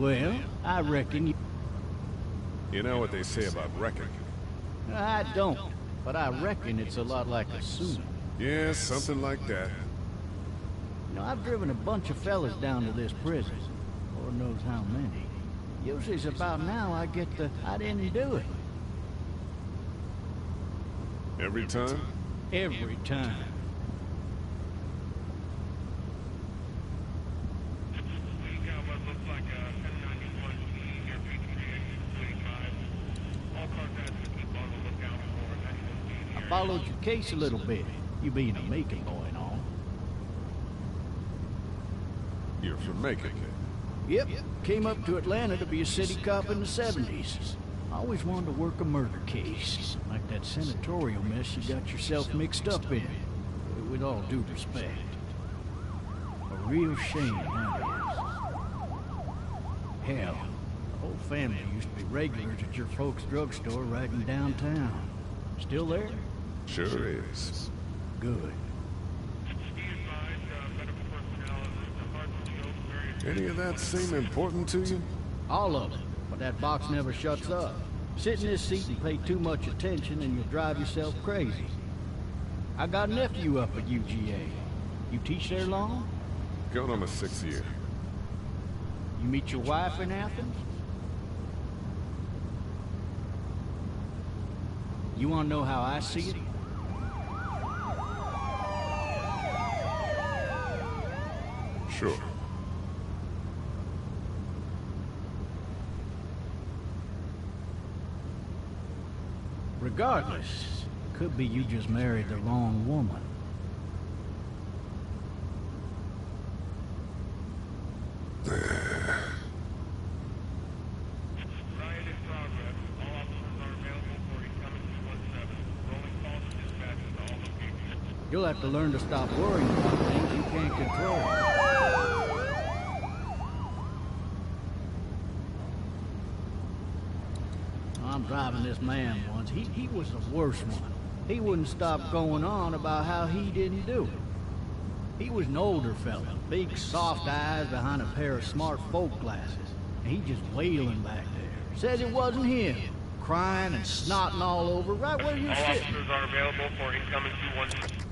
Well, I reckon you... You know what they say about reckon? I don't, but I reckon it's a lot like assuming. Yeah, something like that. You know, I've driven a bunch of fellas down to this prison. Lord knows how many. Usually it's about now I get the, I didn't do it. Every time? Every time. I followed your case a little bit, you being a Macon boy and all. You're from Macon? Yep, came up to Atlanta to be a city cop in the 70s. I always wanted to work a murder case, like that senatorial mess you got yourself mixed up in. With all due respect. A real shame, that is. Hell, the whole family used to be regulars at your folks' drugstore right in downtown. Still there? Sure is. Good. Any of that seem important to you? All of it, but that box never shuts up. Sit in this seat and pay too much attention and you'll drive yourself crazy. I got a nephew up at UGA. You teach there long? Going on my 6th year. You meet your wife in Athens? You want to know how I see it? Sure. Regardless, could be you just married the wrong woman. You'll have to learn to stop worrying about things you can't control. I'm driving this man once. He was the worst one. He wouldn't stop going on about how he didn't do it. He was an older fella, big soft eyes behind a pair of smart folk glasses. And he just wailing back there. Says it wasn't him. Crying and snotting all over right where you're sitting. All officers are available for incoming 2-1.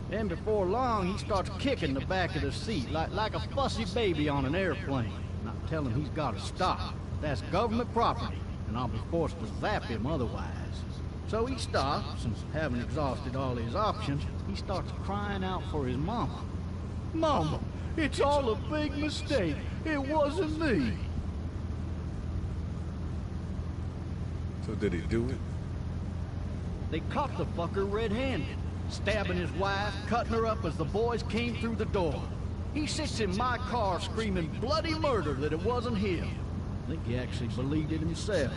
Then before long, he starts kicking the back of the seat like a fussy baby on an airplane. And I tell him he's got to stop. That's government property, and I'll be forced to zap him otherwise. So he stops, and having exhausted all his options, he starts crying out for his mama. Mama, it's all a big mistake. It wasn't me. So did he do it? They caught the fucker red-handed, stabbing his wife, cutting her up as the boys came through the door. He sits in my car screaming bloody murder that it wasn't him. I think he actually believed it himself.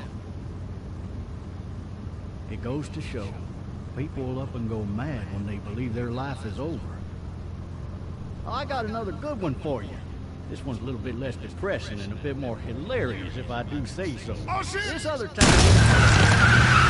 It goes to show, people will up and go mad when they believe their life is over. Oh, I got another good one for you. This one's a little bit less depressing and a bit more hilarious, if I do say so. Oh, shit! This other time...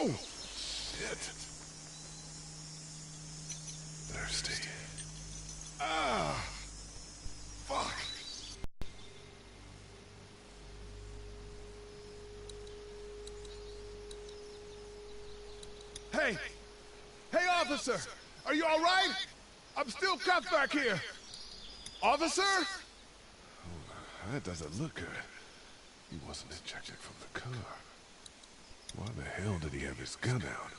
Oh, shit. Thirsty. Ah, fuck. Hey! Hey, officer! Are you all right? I'm still cuffed back here. Officer? Oh, that doesn't look good. He wasn't ejected from the car. Why the hell did he have his gun out?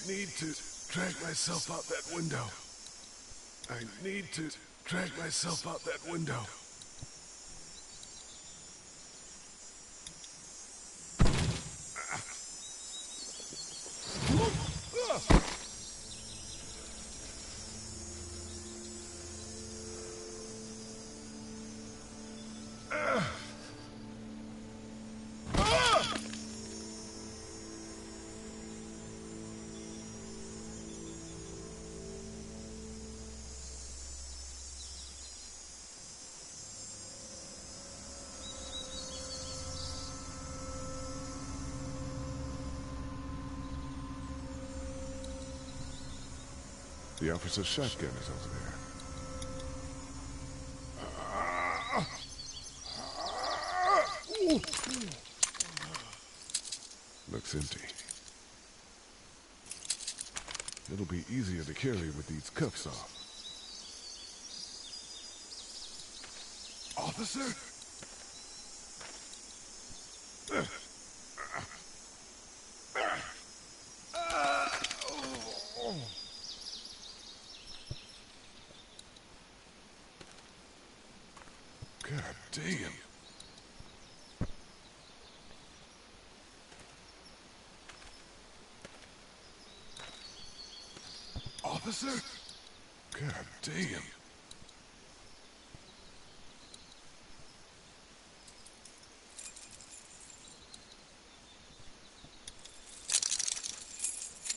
need to drag myself out that window. I need to drag myself out that window. The officer's shotgun is over there. Looks empty. It'll be easier to carry with these cuffs off. Officer? God damn. Officer? God damn.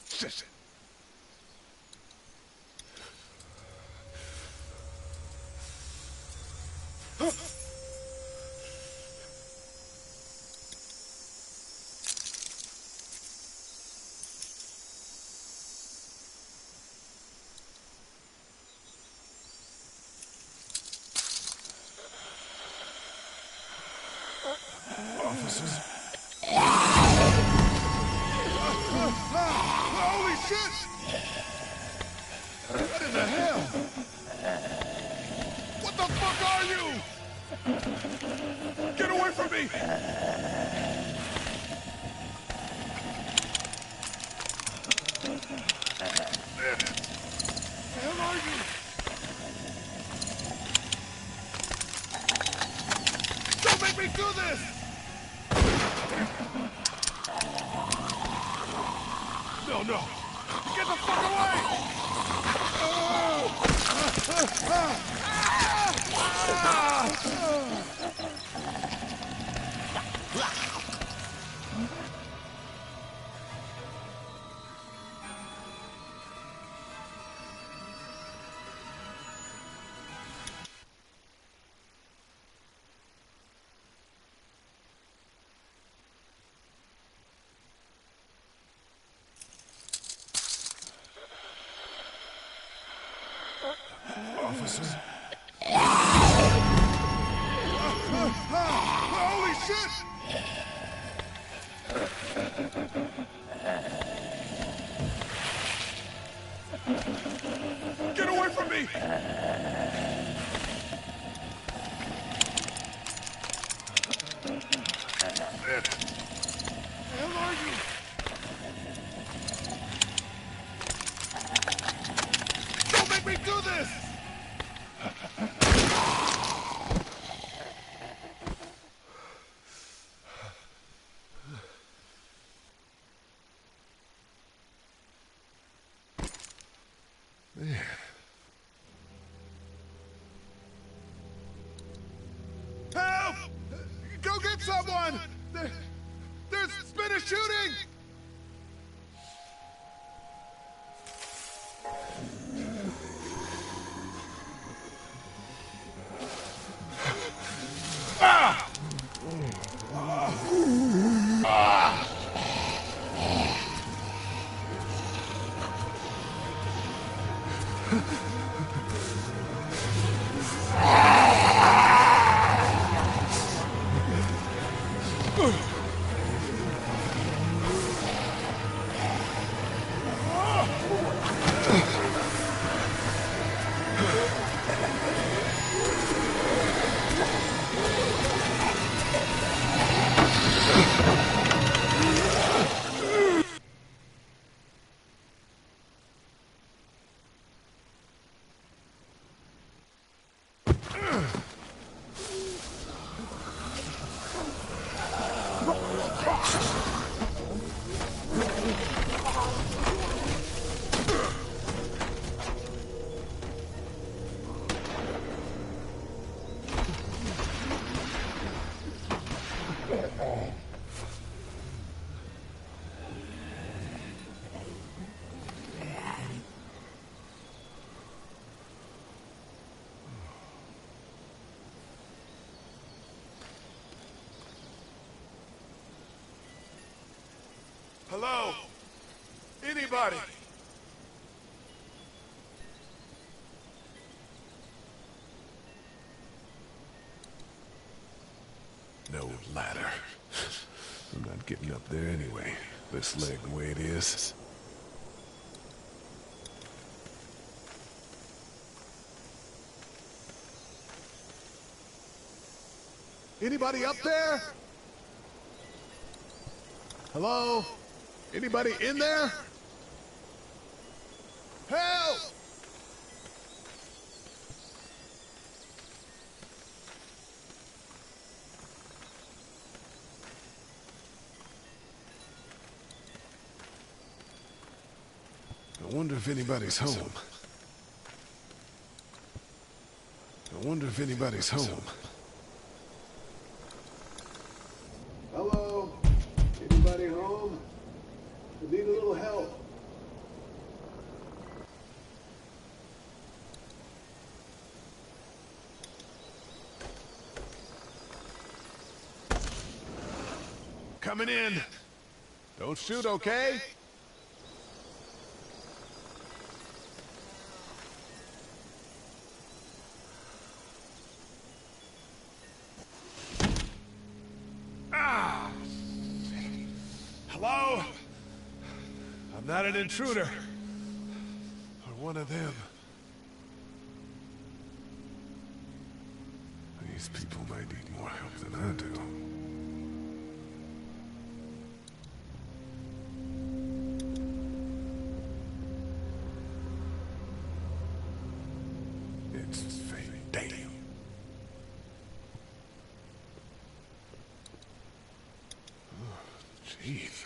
Shit. Officers? Holy shit! What in the hell? What the fuck are you? Get away from me! The hell are you? Don't make me do this! No, no! Get the fuck away! Officer? Holy shit! Get away from me! Where the hell are you? Don't make me do this! Help! Go get someone! There's been a shooting! Hello? Anybody? No ladder. I'm not getting up there anyway. This leg the way it is. Anybody up there? Hello? Anybody in there? Help! I wonder if anybody's home. I wonder if anybody's home. Hello? Anybody home? I need a little help. Coming in. Don't shoot, okay? Hello? I'm not an intruder. Or one of them. These people might need more help than I do. It's fake. Damn. Jeez.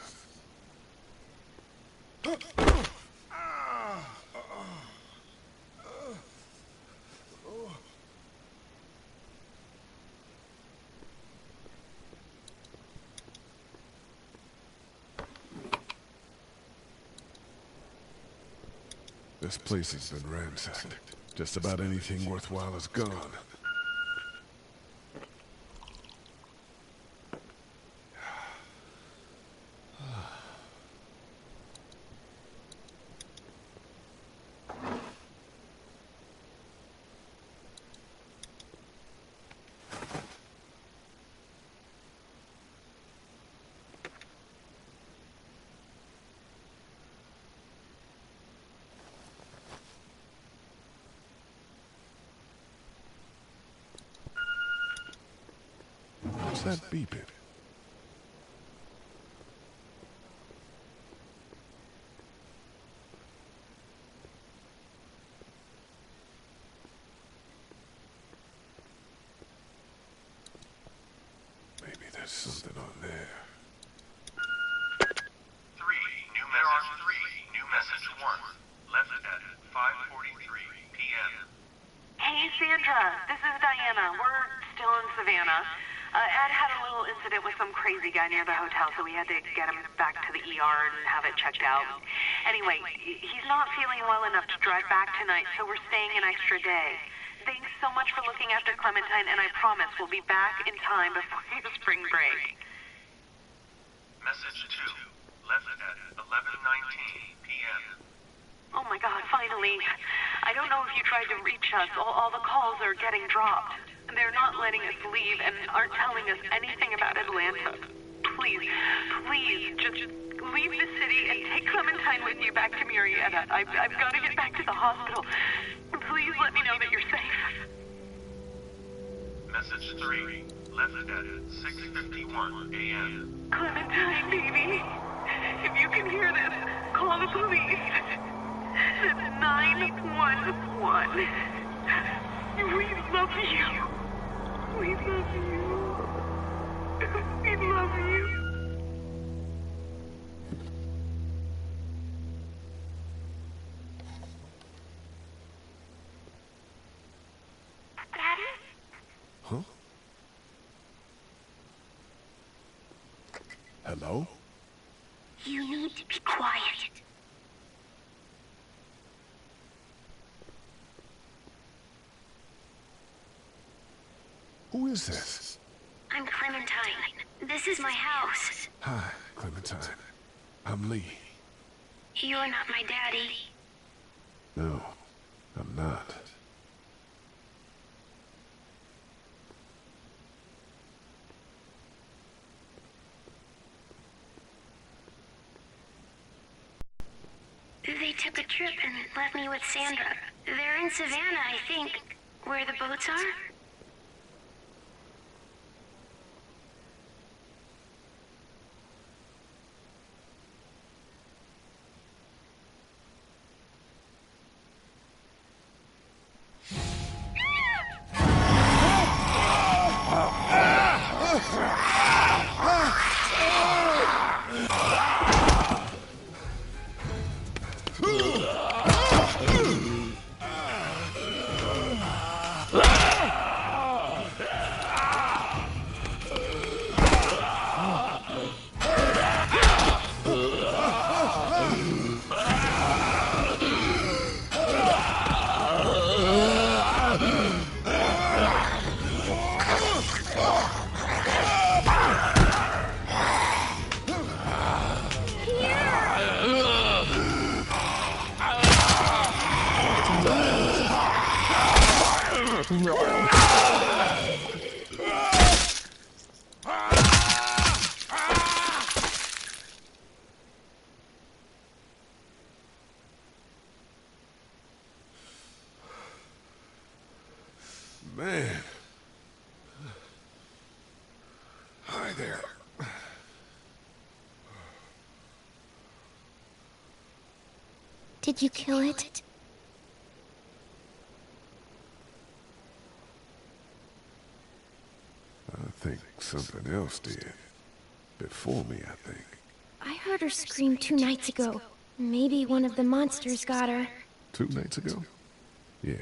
This place has been ransacked. Just about anything worthwhile is gone. What's that beeping? Maybe there's something on there. New message 1. Left at 5:43 p.m. Hey, Sandra. This is Diana. We're still in Savannah. Ed had a little incident with some crazy guy near the hotel, so we had to get him back to the ER and have it checked out. Anyway, he's not feeling well enough to drive back tonight, so we're staying an extra day. Thanks so much for looking after Clementine, and I promise we'll be back in time before your spring break. Message 2. Left at 11:19 p.m. Oh my God, finally. I don't know if you tried to reach us. All the calls are getting dropped. They're not letting us leave and aren't telling us anything about Atlanta. Please, just leave the city and take Clementine with you back to Murrieta. I've got to get back to the hospital. Please let me know that you're safe. Message 3. Left at 6:51 a.m. Clementine, baby. If you can hear this, call the police. That's 911. We love you. We love you. We love you. Daddy? Huh? Hello? You need to be quiet. Who is this? I'm Clementine. This is my house. Hi, Clementine. I'm Lee. You're not my daddy. No, I'm not. They took a trip and left me with Sandra. They're in Savannah, I think, where the boats are. Man. Hi there. Did you kill it? I think something else did. Before me, I think. I heard her scream 2 nights ago. Maybe one of the monsters got her. 2 nights ago? Yeah,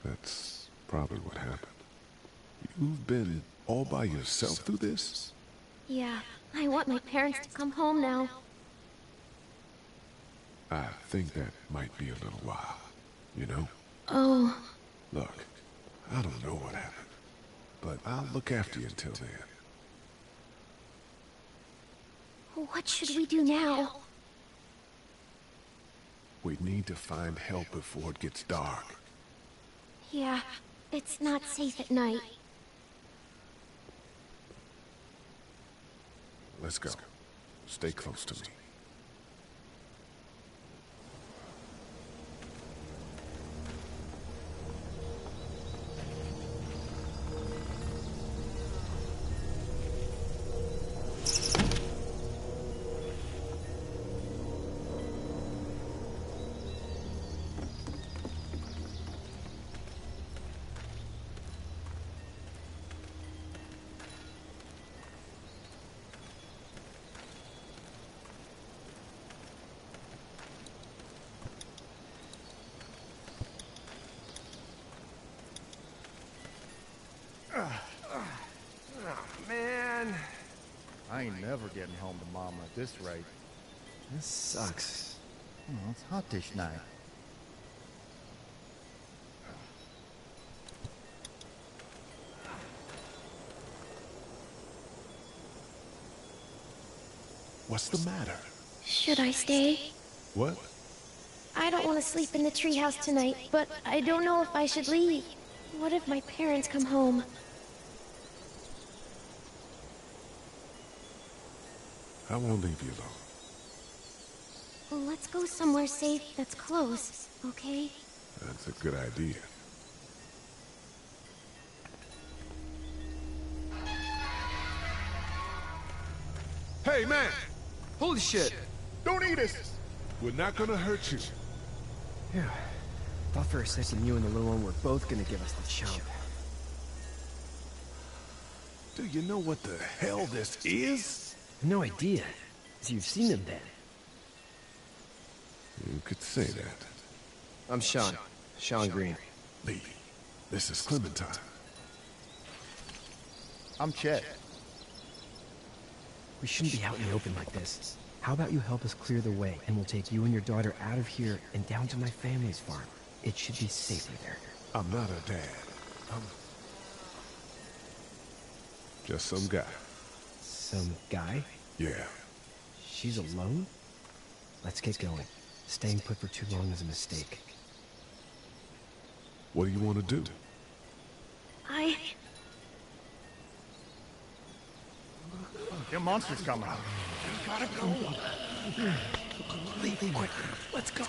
that's probably what happened. You've been all by yourself through this? Yeah, I want my parents to come home now. I think that might be a little while, you know? Oh. Look, I don't know what happened, but I'll look after you until then. What should we do now? We need to find help before it gets dark. Yeah, it's not safe at night. Let's go. Stay close to me. Man, I ain't never getting home to Mom at this rate. This sucks. Oh, it's hot this night. What's the matter? Should I stay? What? I don't want to sleep in the treehouse tonight, but I don't know if I should leave. What if my parents come home? I won't leave you alone. Let's go somewhere safe that's close, okay? That's a good idea. Hey, man! Holy shit! Don't eat us! We're not gonna hurt you. Yeah. Thought for a second you and the little one were both gonna give us the chomp. Do you know what the hell this is? No idea. So you've seen them then? You could say that. I'm Sean. Sean Green. Lee, this is Clementine. I'm Chet. We shouldn't be out in the open like this. How about you help us clear the way, and we'll take you and your daughter out of here and down to my family's farm. It should be safer there. I'm not her dad. I'm just some guy. Some guy? Yeah. She's alone? Let's get going. Staying put for too long is a mistake. What do you want to do? Them monsters coming. We gotta go. Leave quick. Let's go.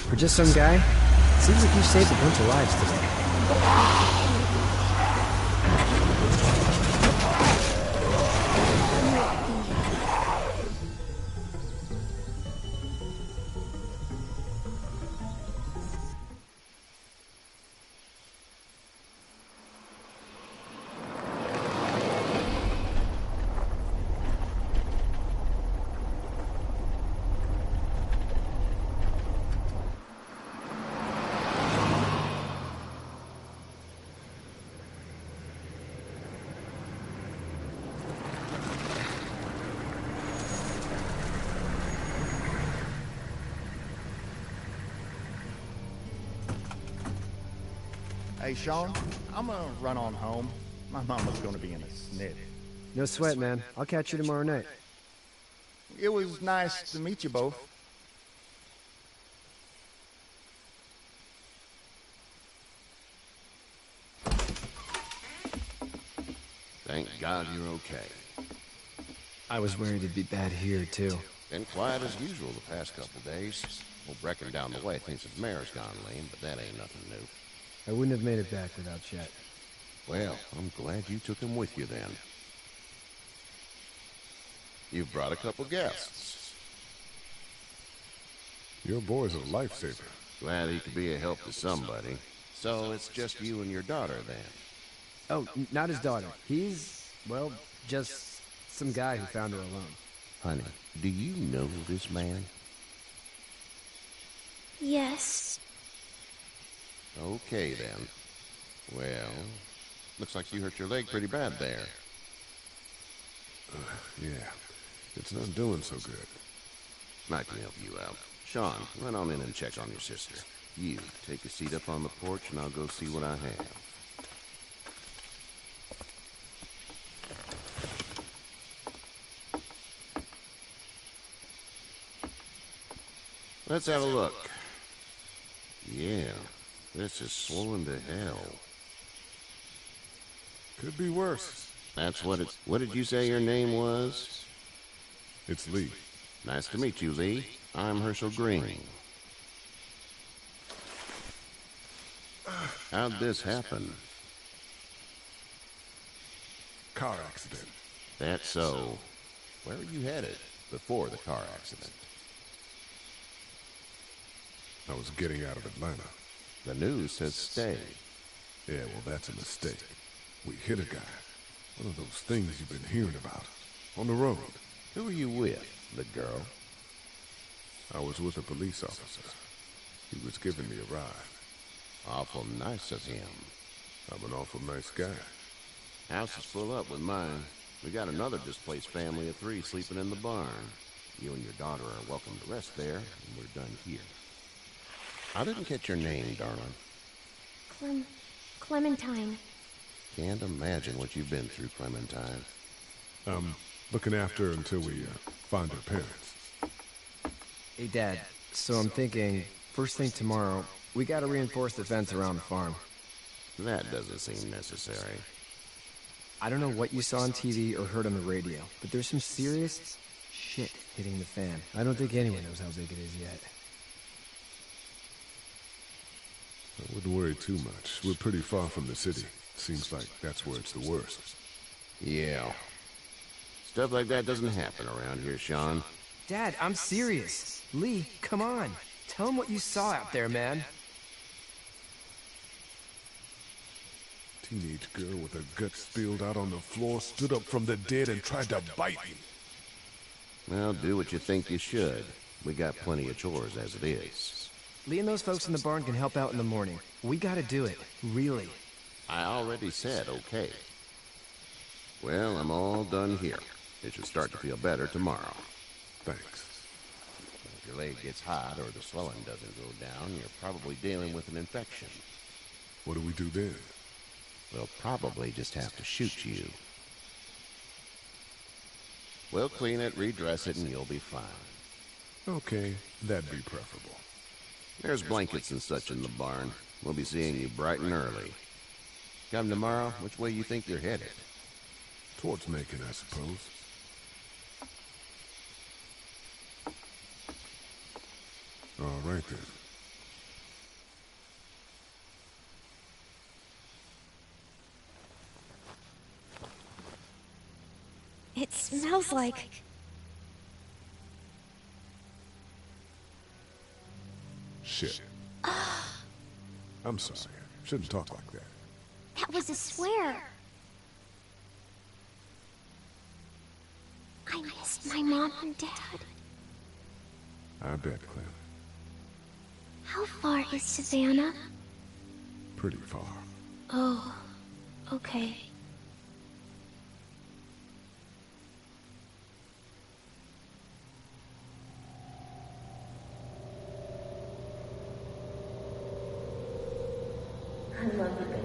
For just some guy, seems like you saved a bunch of lives today. Hey, Sean, I'm gonna run on home. My mama's gonna be in a snit. No sweat, man. I'll catch you tomorrow night. It was nice to meet you both. Thank God you're okay. I was worried it'd be bad here, too. Been quiet as usual the past couple days. Old Brecken down the way thinks his mare's gone lame, but that ain't nothing new. I wouldn't have made it back without Chet. Well, I'm glad you took him with you then. You've brought a couple guests. Your boy's a lifesaver. Glad he could be a help to somebody. So it's just you and your daughter then? Oh, not his daughter. He's, well, just some guy who found her alone. Honey, do you know this man? Yes. Okay, then. Well, looks like you hurt your leg pretty bad there. Yeah, it's not doing so good. I can help you out. Sean, run on in and check on your sister. You, take a seat up on the porch and I'll go see what I have. Let's have a look. Yeah, this is swollen to hell. Could be worse. That's what it's... What did you say your name was? It's Lee. Nice to meet you, Lee. I'm Herschel Green. How'd this happen? Car accident. That's so. Where were you headed before the car accident? I was getting out of Atlanta. The news says stay. Yeah, well, that's a mistake. We hit a guy. One of those things you've been hearing about. On the road. Who were you with? The girl? I was with a police officer. He was giving me a ride. Awful nice of him. I'm an awful nice guy. House is full up with mine. We got another displaced family of 3 sleeping in the barn. You and your daughter are welcome to rest there, and we're done here. I didn't catch your name, darling. Clementine. Can't imagine what you've been through, Clementine. I'm looking after her until we find her parents. Hey, Dad. So I'm thinking, first thing tomorrow, We gotta reinforce the fence around the farm. That doesn't seem necessary. I don't know what you saw on TV or heard on the radio, but there's some serious shit hitting the fan. I don't think anyone knows how big it is yet. I wouldn't worry too much. We're pretty far from the city. Seems like that's where it's the worst. Yeah. Stuff like that doesn't happen around here, Sean. Dad, I'm serious. Lee, come on. Tell him what you saw out there, man. Teenage girl with her guts spilled out on the floor stood up from the dead and tried to bite me. Well, do what you think you should. We got plenty of chores as it is. Lee and those folks in the barn can help out in the morning. We gotta do it. Really. I already said okay. Well, I'm all done here. It should start to feel better tomorrow. Thanks. If your leg gets hot or the swelling doesn't go down, you're probably dealing with an infection. What do we do then? We'll probably just have to shoot you. We'll clean it, redress it, and you'll be fine. Okay, that'd be preferable. There's blankets and such in the barn. We'll be seeing you bright and early. Come tomorrow, which way you think you're headed? Towards Macon, I suppose. All right, then. It smells like... Shit. I'm sorry. Shouldn't talk like that. That was a swear. I miss my mom and dad. I bet, Clem. How far is Savannah? Pretty far. Oh, okay. I love you, baby.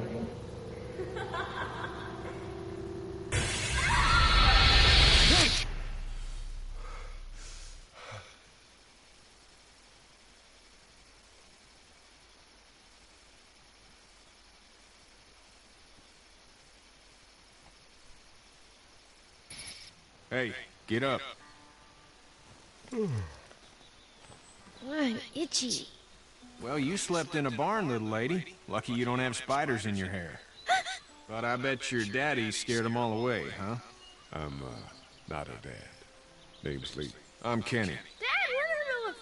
Hey, get up. I'm itchy. Well, you slept in a barn, little lady. Lucky you don't have spiders in your hair. But I bet your daddy scared them all away, huh? I'm, not her dad. Name's Lee. I'm Kenny. Dad, we're in the middle of a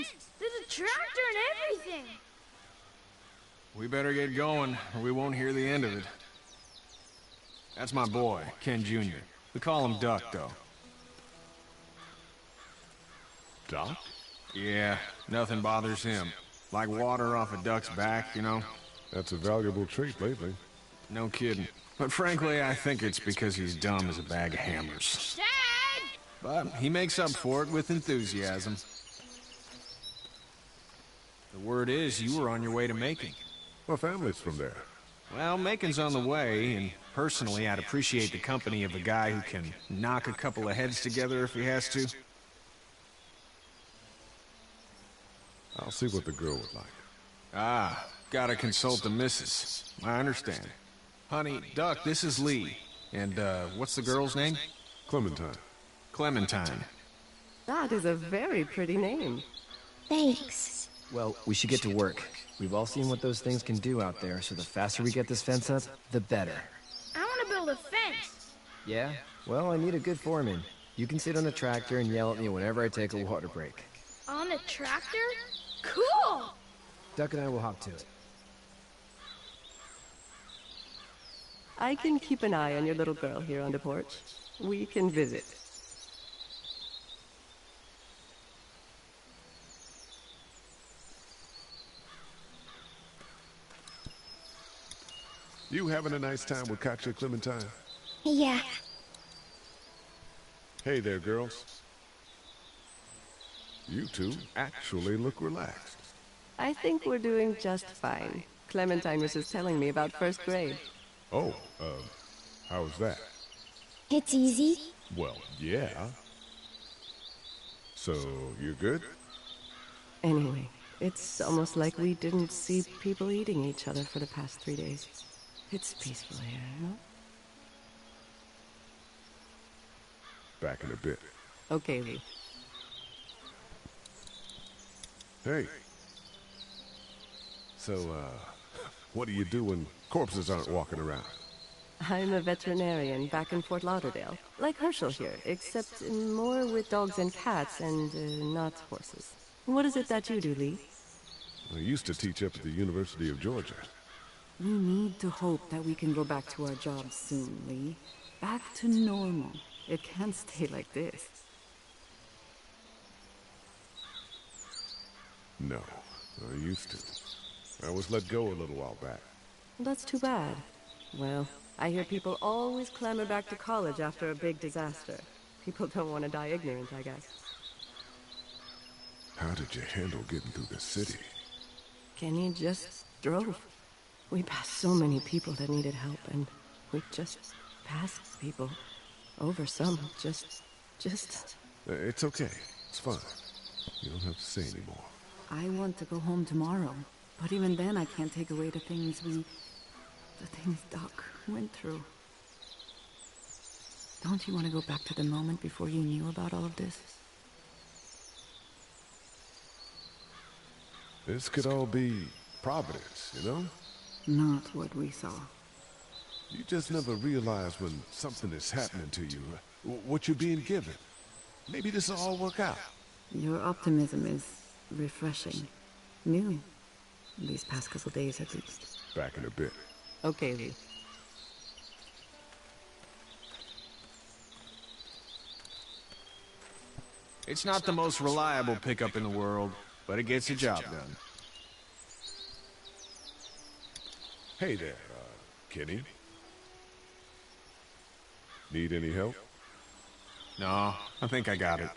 fence. There's a tractor and everything. We better get going, or we won't hear the end of it. That's my boy, Ken Jr. We call him Duck, though. Doc? Yeah, nothing bothers him. Like water off a duck's back, you know? That's a valuable trait lately. No kidding. But frankly, I think it's because he's dumb as a bag of hammers. Dad! But he makes up for it with enthusiasm. The word is you were on your way to Macon. My family's from there. Well, Macon's on the way, and personally, I'd appreciate the company of a guy who can knock a couple of heads together if he has to. I'll see what the girl would like. Ah, gotta consult the missus. I understand. Honey, Duck, this is Lee. And, what's the girl's name? Clementine. Clementine. That is a very pretty name. Thanks. Well, we should get to work. We've all seen what those things can do out there, so the faster we get this fence up, the better. I want to build a fence. Yeah? Well, I need a good foreman. You can sit on the tractor and yell at me whenever I take a water break. On a tractor? Cool! Duck and I will hop to it. I can keep an eye on your little girl here on the porch. We can visit. You having a nice time with Katya, Clementine? Yeah. Hey there, girls. You two actually look relaxed. I think we're doing just fine. Clementine was just telling me about first grade. Oh, how was that? It's easy. Well, yeah. So, you're good? Anyway, It's almost like we didn't see people eating each other for the past 3 days. It's peaceful here, you know? Back in a bit. Okay, Lee. Hey. So, what do you do when corpses aren't walking around? I'm a veterinarian back in Fort Lauderdale. Like Herschel here, except more with dogs and cats and not horses. What is it that you do, Lee? I used to teach up at the University of Georgia. We need to hope that we can go back to our jobs soon, Lee. Back to normal. It can't stay like this. No, I used to. I was let go a little while back. That's too bad. Well, I hear people always clamor back to college after a big disaster. People don't want to die ignorant, I guess. How did you handle getting through the city? Kenny just drove. We passed so many people that needed help, and we just passed people. Over some, just... It's okay. It's fine. You don't have to say anymore. I want to go home tomorrow, but even then I can't take away the things Doc went through. Don't you want to go back to the moment before you knew about all of this? This could all be Providence, you know? Not what we saw. You just never realize when something is happening to you, what you're being given. Maybe this will all work out. Your optimism is refreshing. New. These past couple days, at least. Back in a bit. Okay, Lee. It's not the most reliable pickup in the world, but it gets the job done. Hey there, Kenny. Need any help? No, I think I got it.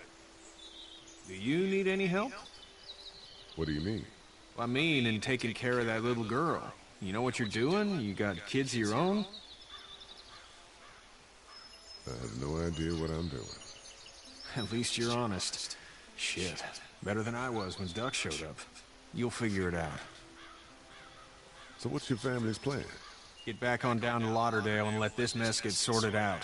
Do you need any help? What do you mean? Well, I mean in taking care of that little girl. You know what you're doing? You got kids of your own? I have no idea what I'm doing. At least you're honest. Shit. Better than I was when Duck showed up. You'll figure it out. So what's your family's plan? Get back on down to Lauderdale and let this mess get sorted out.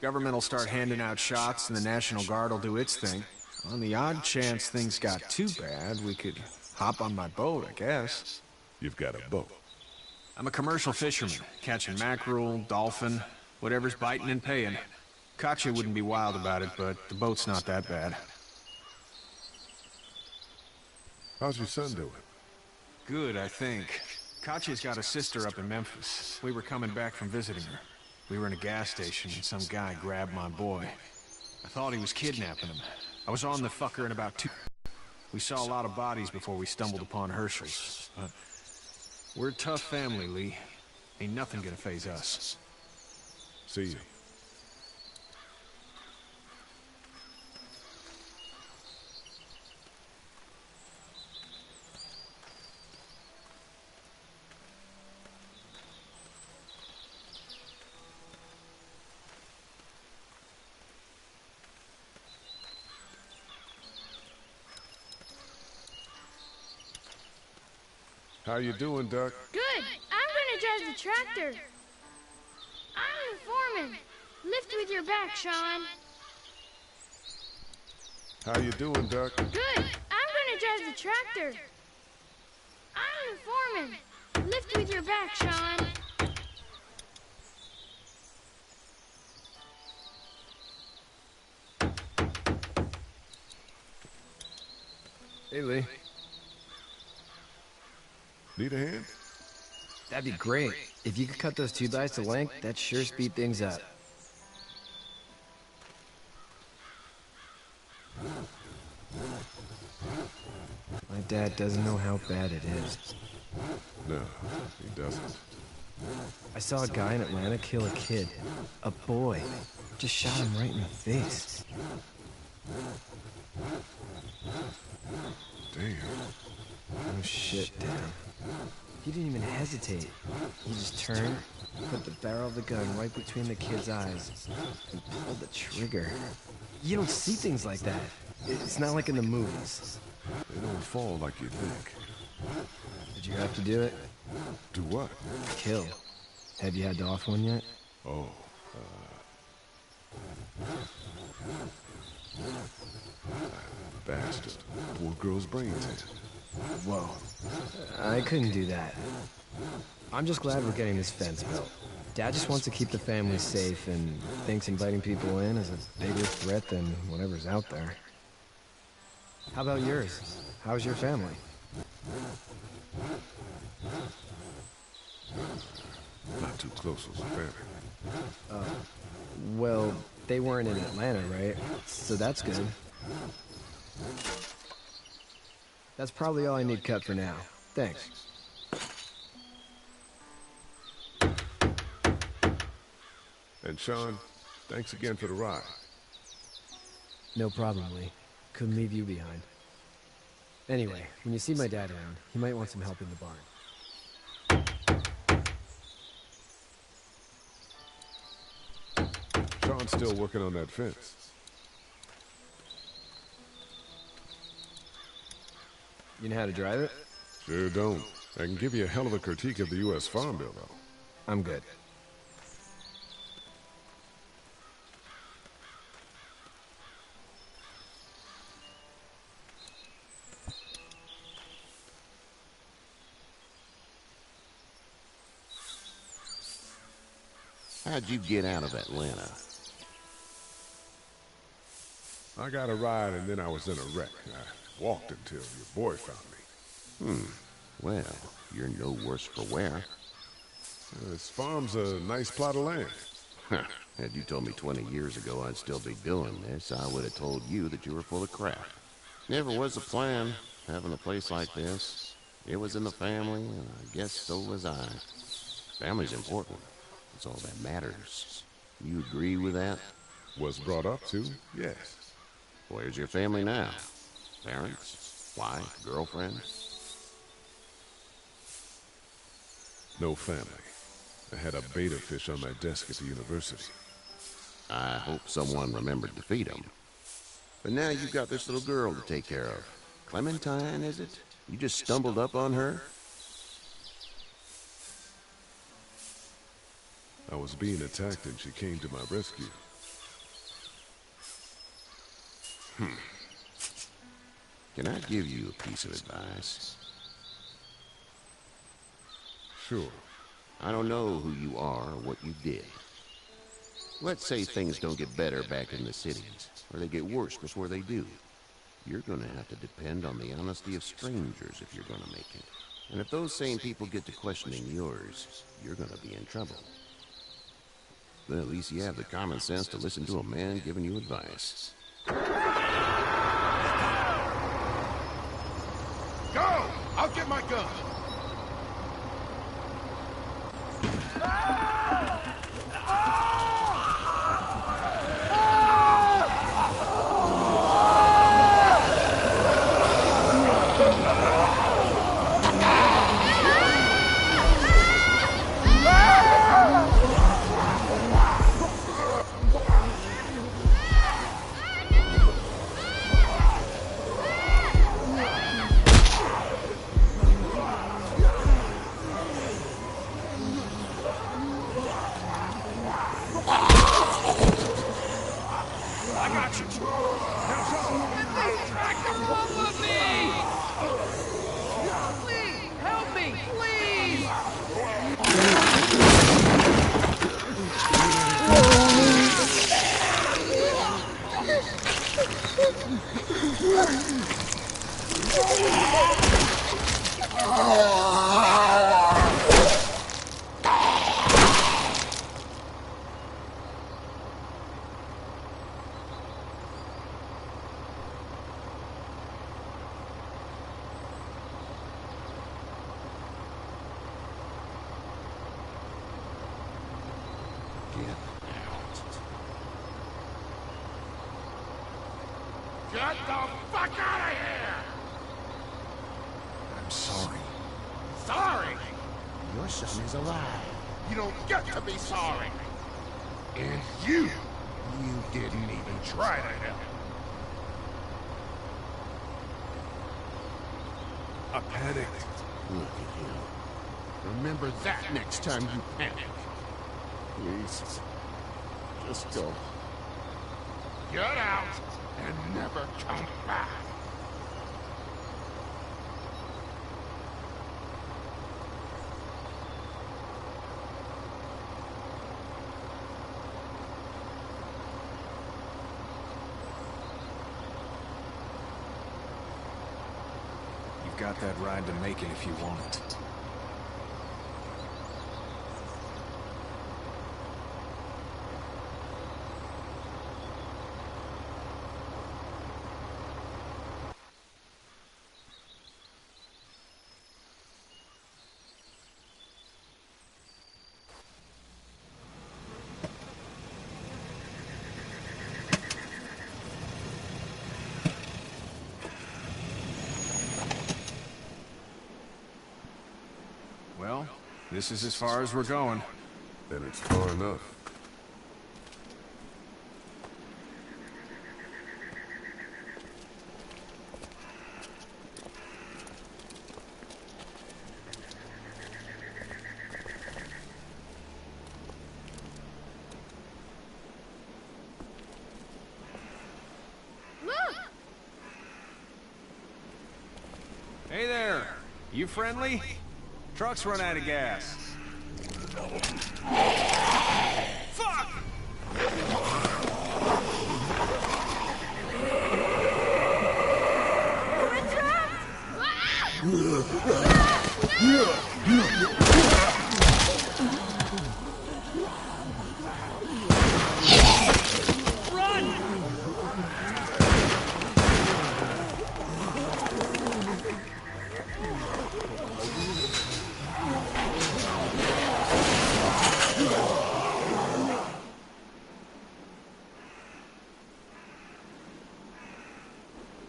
Government will start handing out shots and the National Guard will do its thing. On the odd chance things got too bad, we could hop on my boat, I guess. You've got a boat. I'm a commercial fisherman, catching mackerel, dolphin, whatever's biting and paying. Katya wouldn't be wild about it, but the boat's not that bad. How's your son doing? Good, I think. Katya's got a sister up in Memphis. We were coming back from visiting her. We were in a gas station and some guy grabbed my boy. I thought he was kidnapping him. I was on the fucker in about 2... We saw a lot of bodies before we stumbled upon Herschel's. But we're a tough family, Lee. Ain't nothing gonna faze us. See you. How you doing, Duck? Good. I'm gonna drive the tractor. I'm the foreman. Lift with your back, Sean. How you doing, Duck? Good. I'm gonna drive the tractor. I'm the foreman. Lift with your back, Sean. Hey, Lee. Need a hand? That'd be great. If you could cut those 2 guys to length, that'd sure speed things up. My dad doesn't know how bad it is. No, he doesn't. I saw a guy in Atlanta kill a kid. A boy. Just shot him right in the face. Damn. Oh shit, Dad. He didn't even hesitate. He just turned, put the barrel of the gun right between the kid's eyes, and pulled the trigger. You don't see things like that. It's not like in the movies. They don't fall like you think. Did you have to do it? Do what? Kill. Have you had to off one yet? Oh, bastard. Poor girl's brains in. Whoa. I couldn't do that. I'm just glad we're getting this fence built. Dad just wants to keep the family safe and thinks inviting people in is a bigger threat than whatever's out there. How about yours? How's your family? Not too close with the family. Well, they weren't in Atlanta, right? So that's good. That's probably all I need cut for now. Thanks. And Sean, thanks again for the ride. No problem, Lee. Couldn't leave you behind. Anyway, when you see my dad around, he might want some help in the barn. Sean's still working on that fence. You know how to drive it? Sure don't. I can give you a hell of a critique of the U.S. Farm Bill, though. I'm good. How'd you get out of Atlanta? I got a ride and then I was in a wreck. I walked until your boy found me. Well, you're no worse for wear. This farm's a nice plot of land. Had you told me 20 years ago I'd still be doing this, I would have told you that you were full of crap. Never was a plan, having a place like this. It was in the family, and I guess so was I. Family's important. It's all that matters. You agree with that? Was brought up to, yes. Where's your family now? Parents? Wife? Girlfriend? No family. I had a beta fish on my desk at the university. I hope someone remembered to feed him. But now you've got this little girl to take care of. Clementine, is it? You just stumbled up on her? I was being attacked and she came to my rescue. Can I give you a piece of advice? Sure. I don't know who you are or what you did. Let's say things don't get better back in the cities, or they get worse before they do. You're gonna have to depend on the honesty of strangers if you're gonna make it. And if those same people get to questioning yours, you're gonna be in trouble. But at least you have the common sense to listen to a man giving you advice. Go! I'll get my gun! Get the fuck out of here! I'm sorry. Sorry? Your son is alive. You don't get to be sorry. And you didn't even try to help. I panicked. Look at you. Remember that next time you panic. Please. Just go. Get out and never come back. You've got that ride to make it if you want it. Well, this is as far as we're going. Then it's far enough. Look! Hey there! You friendly? Truck's run out of gas. Fuck!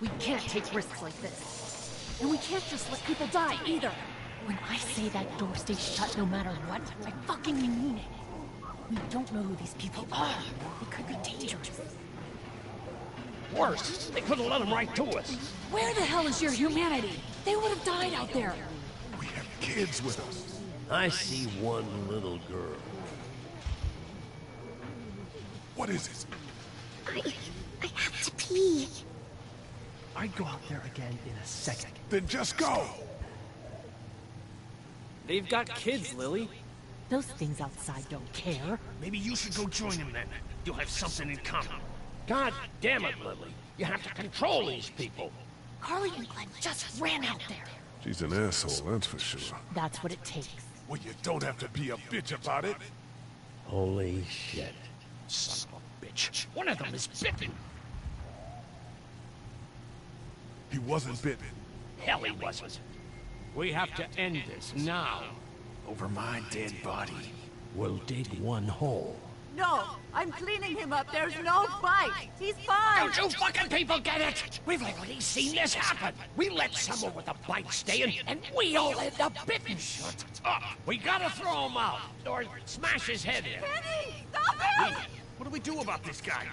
We can't take risks like this. And we can't just let people die, either. When I say that door stays shut no matter what, I fucking mean it. We don't know who these people are. They could be dangerous. Worse, they could have let them right to us. Where the hell is your humanity? They would have died out there. We have kids with us. I see one little girl. What is it? I have to pee. I'd go out there again in a second. Then just go! They've got kids, Lily. Those things outside don't care. Maybe you should go join them then. You'll have something in common. God damn it, Lily. You have to control these people. Carly and Glenn just ran out there. She's an asshole, that's for sure. That's what it takes. Well, you don't have to be a bitch about it. Holy shit. Son of a bitch. One of them is bitten. He wasn't bitten. Hell, he wasn't. We have to end this now. Over my dead body. We'll dig one hole. No, I'm cleaning him up. There's no bite. He's fine. Don't you fucking people get it? We've already seen this happen. We let someone with a bite stay in, and we all end up bitten. Shut up. We gotta throw him out, or smash his head in. Kenny, stop him! What do we do about this guy?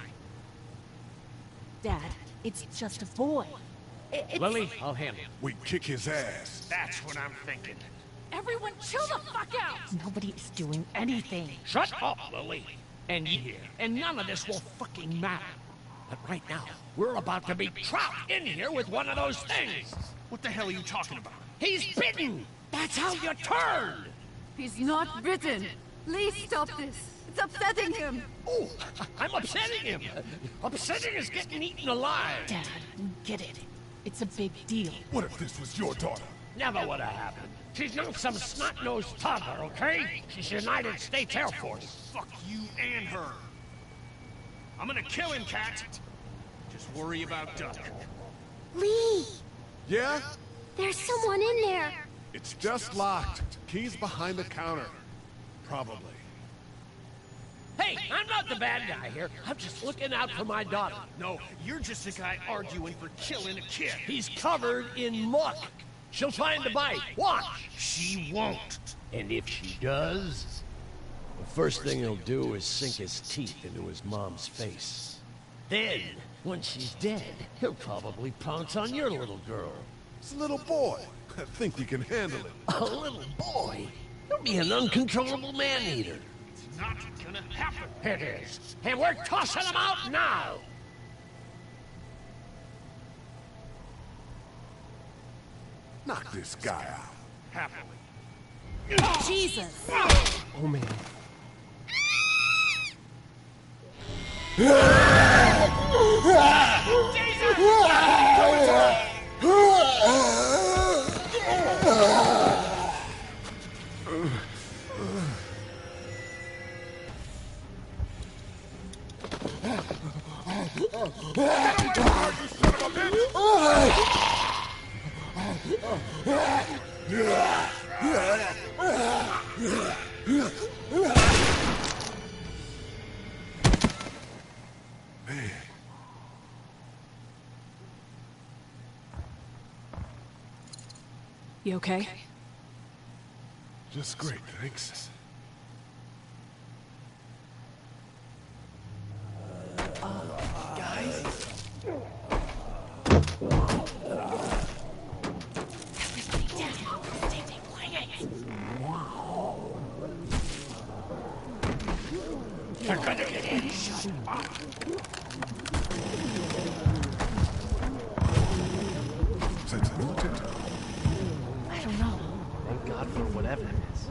Dad, it's just a boy. Lily, I'll handle it. We kick his ass. That's what I'm thinking. Everyone chill the fuck out! Nobody is doing anything. Shut up, Lily. And you, and none of this will fucking matter. But right now, we're about to be trapped in here with one of those things. What the hell are you talking about? He's bitten. That's how you turn. He's not bitten. Please stop this. It's upsetting him. Oh, I'm upsetting him. Upsetting is getting eaten alive. Dad, you get it. It's a big deal. What if this was your daughter? Never would have happened. She's not some snot-nosed toddler, okay? She's United States Air Force. Fuck you and her. I'm gonna kill him, Cat. Just worry about Duck. Lee! Yeah? There's someone in there! It's just locked. Key's behind the counter. Probably. Hey, I'm not the bad guy here. I'm just looking out for my daughter. No, you're just a guy arguing for killing a kid. He's covered in muck. She'll find the bite. Watch. She won't. And if she does, the first thing he'll do is sink his teeth into his mom's face. Then, when she's dead, he'll probably pounce on your little girl. It's a little boy. I think we can handle it. A little boy? You'll be an uncontrollable man-eater. It's not gonna happen. It is. And we're tossing them out now! Knock this guy out. Happily. Jesus! Oh, man. You okay? Just great, thanks. Guys? Everybody down. Stay quiet. They're gonna get in. Shut up. I don't know. Thank God for whatever it is.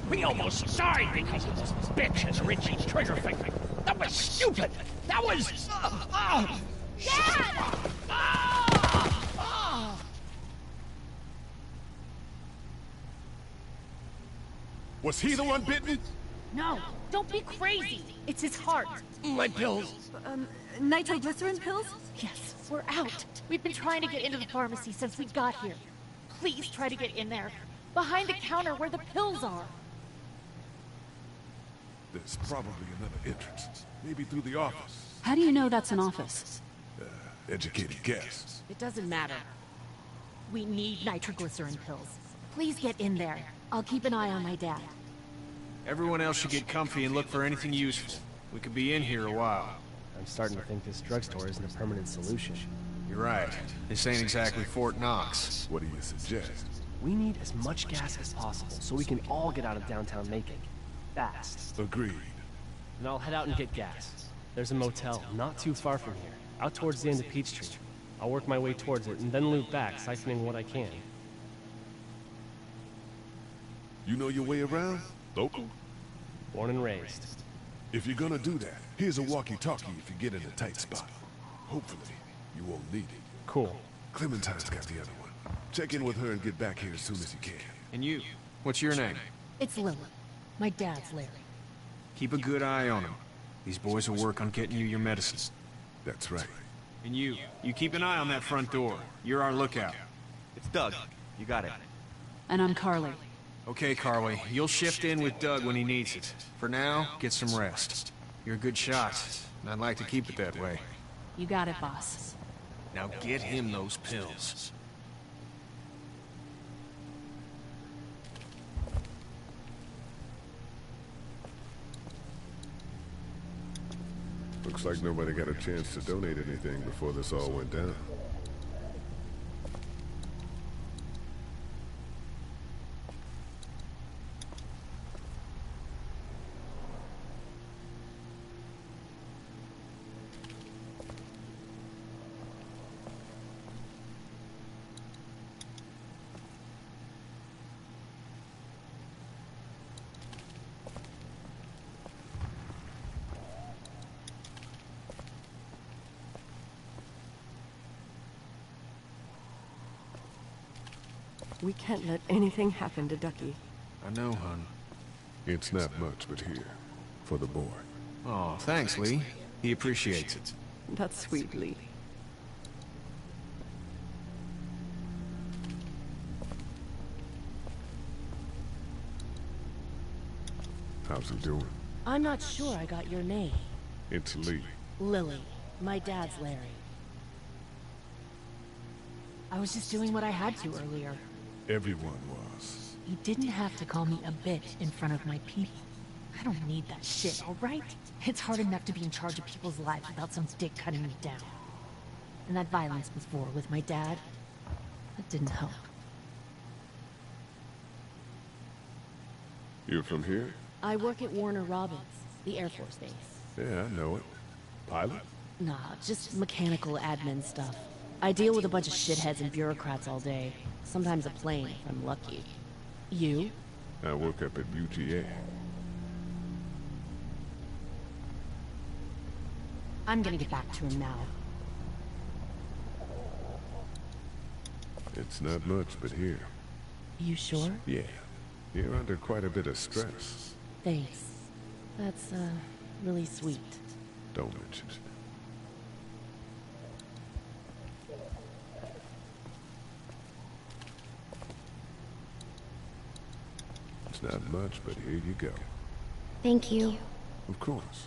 We almost died because of this bitch's Richie's trigger finger. That was stupid. That was... Dad! Was he the one bitten? No, don't be crazy. It's his heart. My pills. Nitroglycerin pills? Yes, we're out. We've been trying to get into the pharmacy since we got here. Please try to get in there. Behind the counter where the pills are. There's probably another entrance. Maybe through the office. How do you know that's an office? Educated guess. It doesn't matter. We need nitroglycerin pills. Please get in there. I'll keep an eye on my dad. Everyone else should get comfy and look for anything useful. We could be in here a while. I'm starting to think this drugstore isn't a permanent solution. You're right. This ain't exactly Fort Knox. What do you suggest? We need as much gas as possible so we can all get out of downtown Macon. Fast. Agreed. And I'll head out and get gas. There's a motel not too far from here, out towards the end of Peachtree. I'll work my way towards it and then loop back, siphoning what I can. You know your way around? Local? Born and raised. If you're gonna do that, here's a walkie-talkie if you get in a tight spot. Hopefully, you won't need it. Cool. Clementine's got the other one. Check in with her and get back here as soon as you can. And you? What's your name? It's Lily. My dad's Larry. Keep a good eye on him. These boys will work on getting you your medicines. That's right. And you keep an eye on that front door. You're our lookout. It's Doug. You got it. And I'm Carly. Okay, Carly. You'll shift in with Doug when he needs it. For now, get some rest. You're a good shot, and I'd like to keep it that way. You got it, boss. Now get him those pills. Looks like nobody got a chance to donate anything before this all went down. We can't let anything happen to Ducky. I know, hon. It's not much, but here. For the boy. Oh, thanks, Lee. He appreciates it. That's sweet, Lee. How's he doing? I'm not sure I got your name. It's Lee. Lily. My dad's Larry. I was just doing what I had to earlier. Everyone was. You didn't have to call me a bitch in front of my people. I don't need that shit, alright? It's hard enough to be in charge of people's lives without some dick cutting me down. And that violence before with my dad, that didn't help. You're from here? I work at Warner Robins, the Air Force base. Yeah, I know it. Pilot? Nah, just mechanical admin stuff. I deal with a bunch of shitheads and bureaucrats all day. Sometimes a plane, if I'm lucky. You? I work up at UGA. I'm gonna get back to him now. It's not much, but here. You sure? Yeah. You're under quite a bit of stress. Thanks. That's, really sweet. Don't mention it. It's not much, but here you go. Thank you. Of course.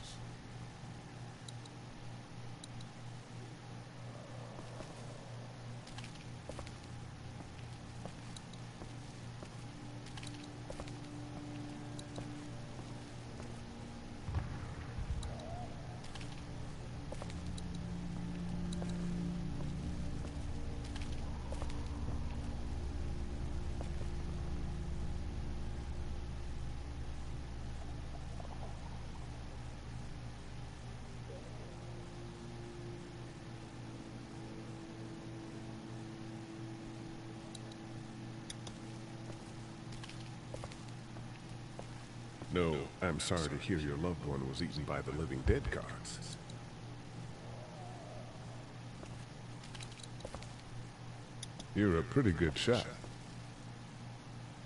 No, I'm sorry to hear your loved one was eaten by the living dead gods. You're a pretty good shot.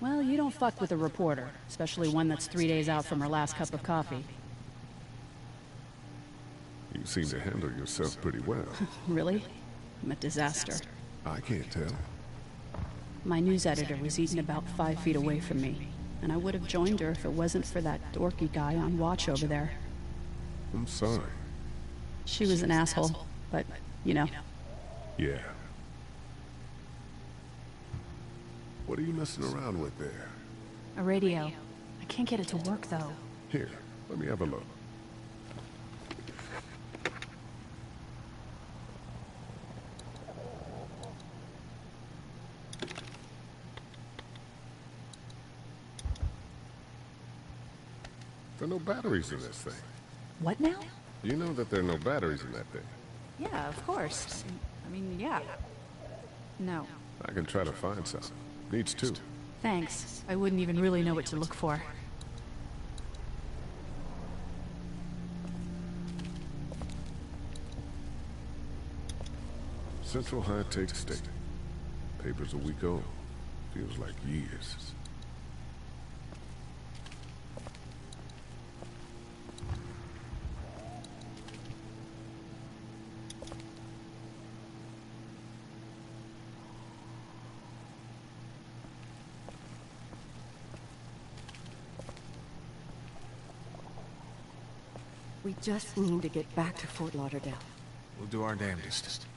Well, you don't fuck with a reporter, especially one that's 3 days out from her last cup of coffee. You seem to handle yourself pretty well. Really? I'm a disaster. I can't tell. My news editor was eaten about 5 feet away from me, and I would have joined her if it wasn't for that dorky guy on watch over there. I'm sorry. She was an asshole, but, you know. Yeah. What are you messing around with there? A radio. I can't get it to work, though. Here, let me have a look. There are no batteries in this thing. What now? You know that there are no batteries in that thing. Yeah, of course. I mean, yeah. No. I can try to find some. Needs two. Thanks. I wouldn't even really know what to look for. Central High Tech State. Paper's a week old. Feels like years. We just need to get back to Fort Lauderdale. We'll do our damnedest.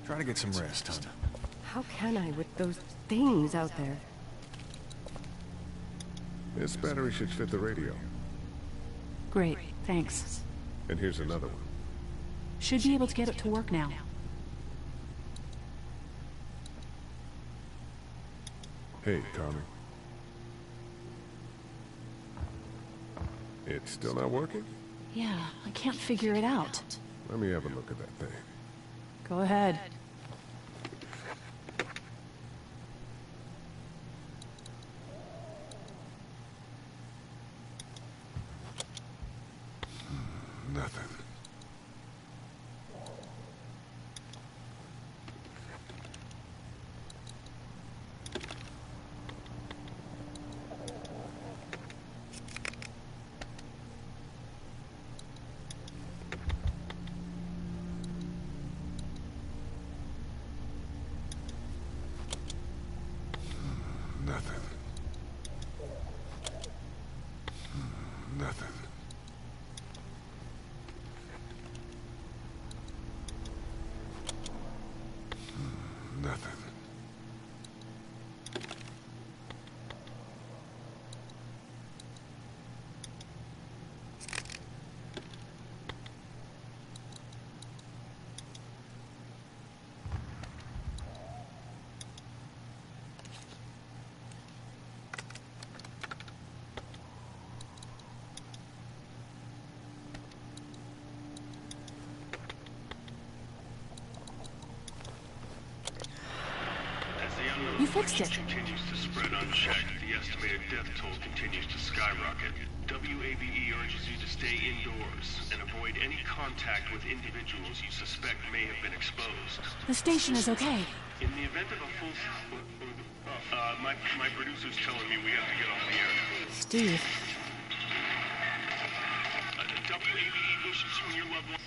Try to get some rest, hon. How can I with those things out there? This battery should fit the radio. Great, thanks. And here's another one. Should be able to get it to work now. Hey, Tommy. It's still not working? Yeah, I can't figure it out. Let me have a look at that thing. Go ahead. Nothing. fixed it. Continues to spread unchecked. The estimated death toll continues to skyrocket. WABE urges you to stay indoors and avoid any contact with individuals you suspect may have been exposed. The station is okay. In the event of a full... my producer's telling me we have to get off the air now. Steve. WABE wishes you and your loved one...